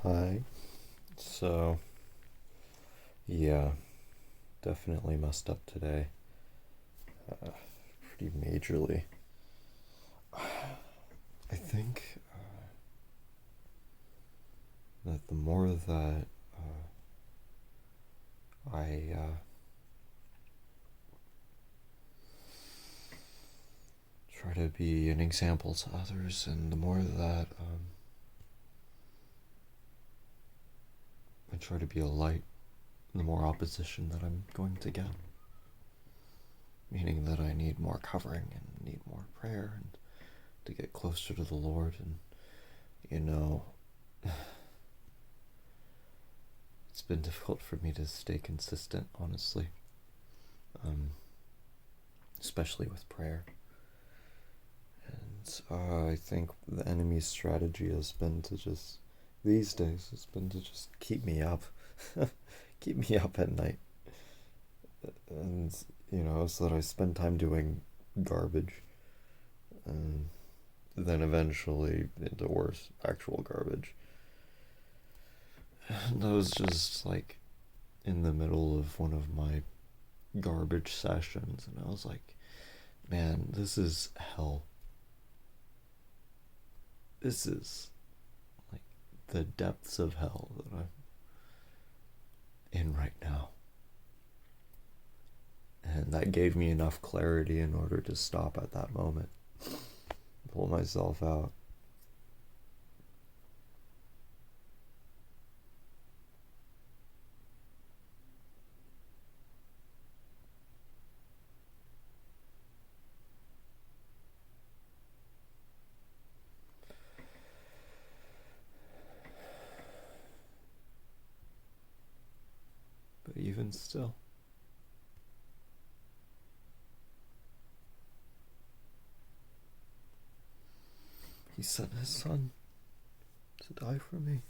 Hi. So, yeah, definitely messed up today. Pretty majorly. I think that the more that I try to be an example to others, and the more that I try to be a light, the more opposition that I'm going to get. Meaning that I need more covering and need more prayer and to get closer to the Lord. And, you know, it's been difficult for me to stay consistent, honestly, um, especially with prayer. And I think the enemy's strategy has been to just, these days, has been to just keep me up, keep me up at night. And, so that I spend time doing garbage. And then eventually into worse, actual garbage. And I was just like in the middle of one of my garbage sessions, and I was like, man, this is hell. This is like the depths of hell that I'm in right now. And that gave me enough clarity in order to stop at that moment, pull myself out. But even still, he sent his son to die for me.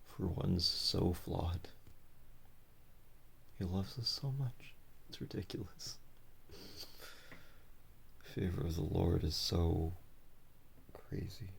For one so flawed. He loves us so much. It's ridiculous. The favor of the Lord is so crazy.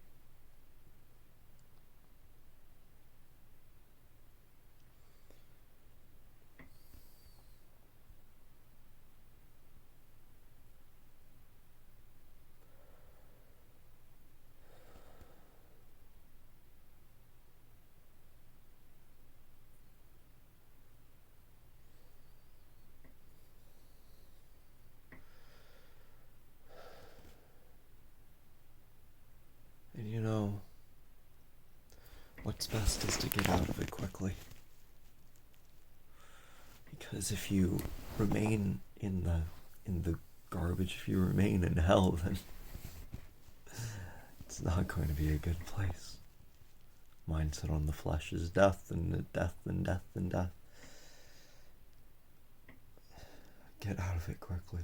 And what's best is to get out of it quickly. Because if you remain in the garbage, if you remain in hell, then it's not going to be a good place. Mindset on the flesh is death, and death, and death, and death. Get out of it quickly.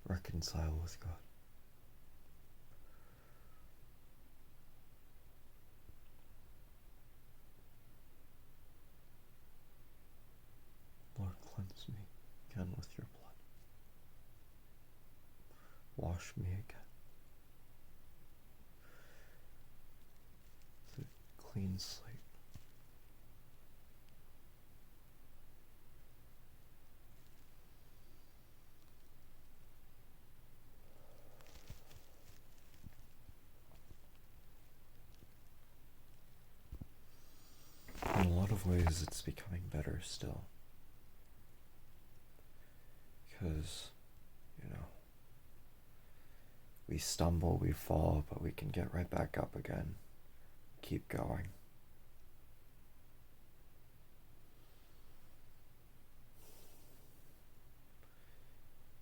Reconcile with God. Lord, cleanse me again with your blood. Wash me again. With a clean slate. In a lot of ways, it's becoming better still. Because, we stumble, we fall, but we can get right back up again. Keep going.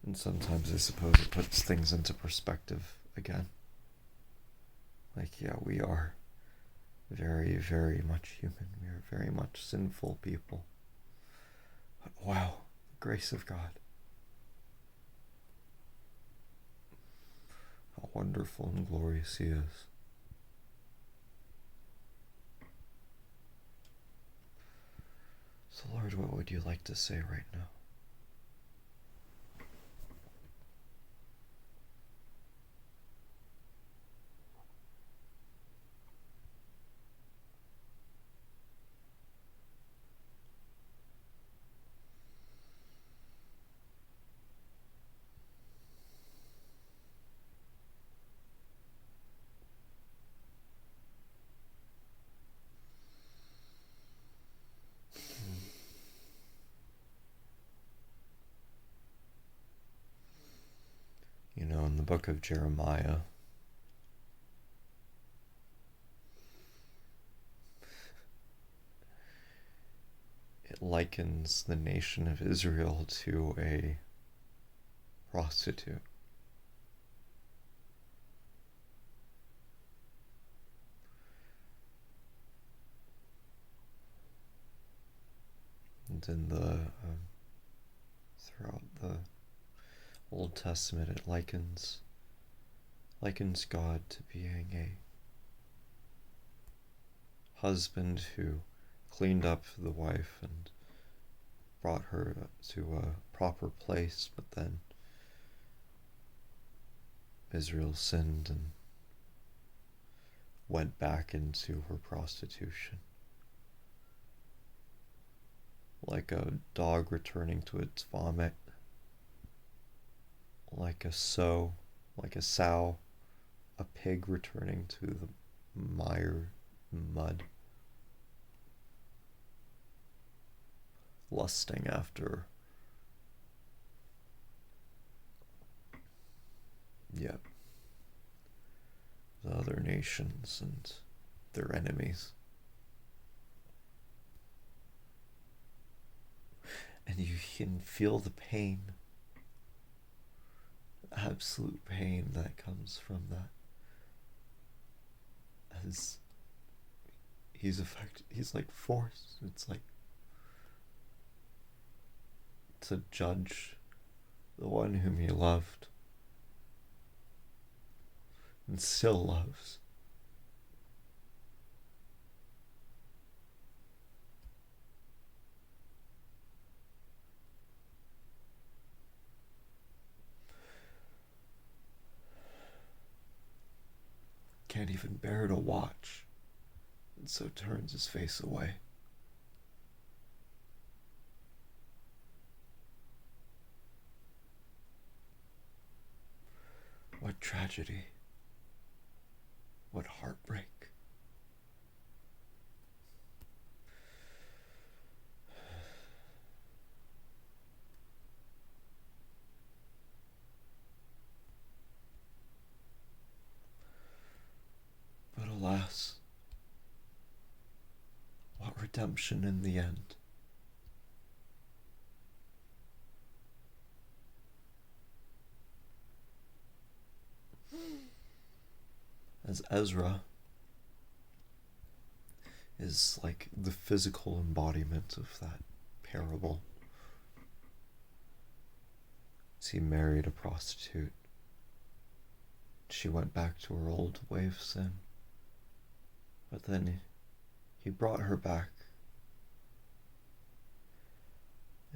And sometimes I suppose it puts things into perspective again. Like, yeah, we are very, very much human. We are very much sinful people. But wow, the grace of God. How wonderful and glorious He is. So, Lord, what would you like to say right now? in the book of Jeremiah, it likens the nation of Israel to a prostitute. And in throughout the Old Testament, it likens God to being a husband who cleaned up the wife and brought her to a proper place, but then Israel sinned and went back into her prostitution. Like a dog returning to its vomit, like a sow, a pig returning to the mud, lusting after, the other nations and their enemies. And you can feel the pain, the absolute pain that comes from that. As he's like forced. It's like to judge the one whom he loved and still loves. Can't even bear to watch, and so turns his face away. What tragedy. What heartbreak. But alas, what redemption in the end. As Ezra is like the physical embodiment of that parable. As he married a prostitute, she went back to her old way of sin. But then he brought her back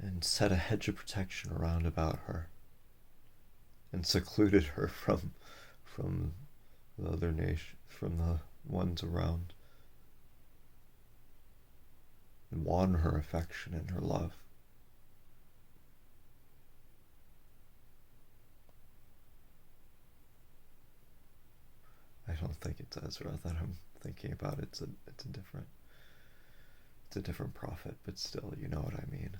and set a hedge of protection around about her and secluded her from the other nation, from the ones around, and won her affection and her love. I don't think it's Ezra that I'm thinking about. It's a different prophet, but still, you know what I mean.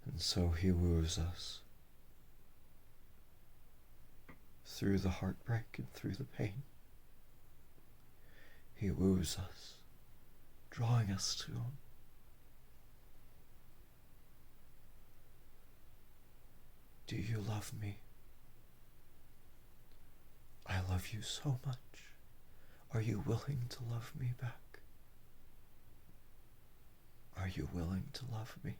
And so he woos us through the heartbreak and through the pain. He woos us, drawing us to him. Do you love me? I love you so much. Are you willing to love me back? Are you willing to love me?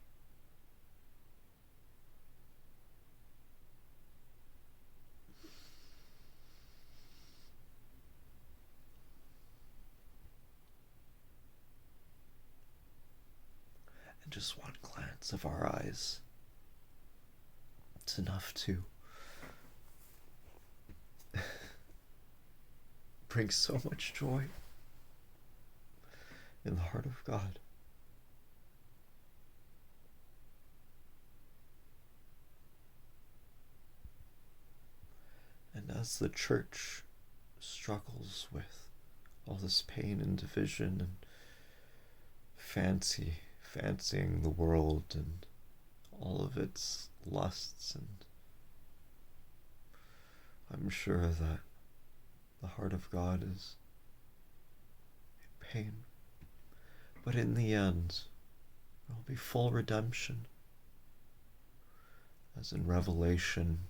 And just one glance of our eyes, it's enough to bring so much joy in the heart of God. as the church struggles with all this pain and division and fancying the world and all of its lusts, and I'm sure that the heart of God is in pain. But in the end, there will be full redemption. As in Revelation,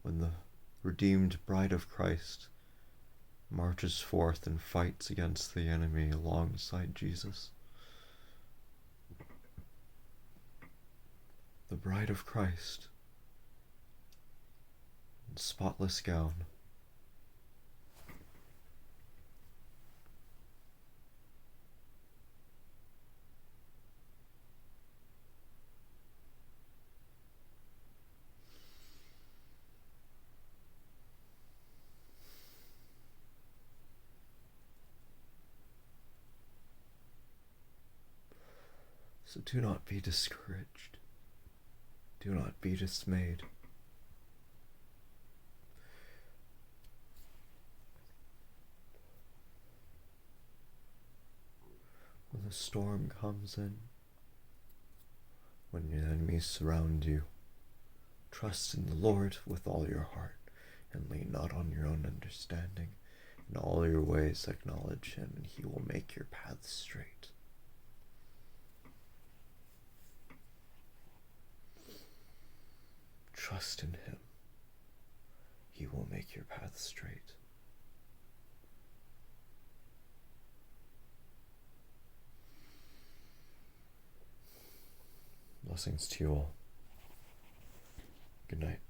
when the redeemed bride of Christ marches forth and fights against the enemy alongside Jesus. The bride of Christ in spotless gown. So do not be discouraged. Do not be dismayed. When the storm comes in, when your enemies surround you, trust in the Lord with all your heart, and lean not on your own understanding. In all your ways acknowledge him, and he will make your paths straight. Trust in him. He will make your path straight. Blessings to you all. Good night.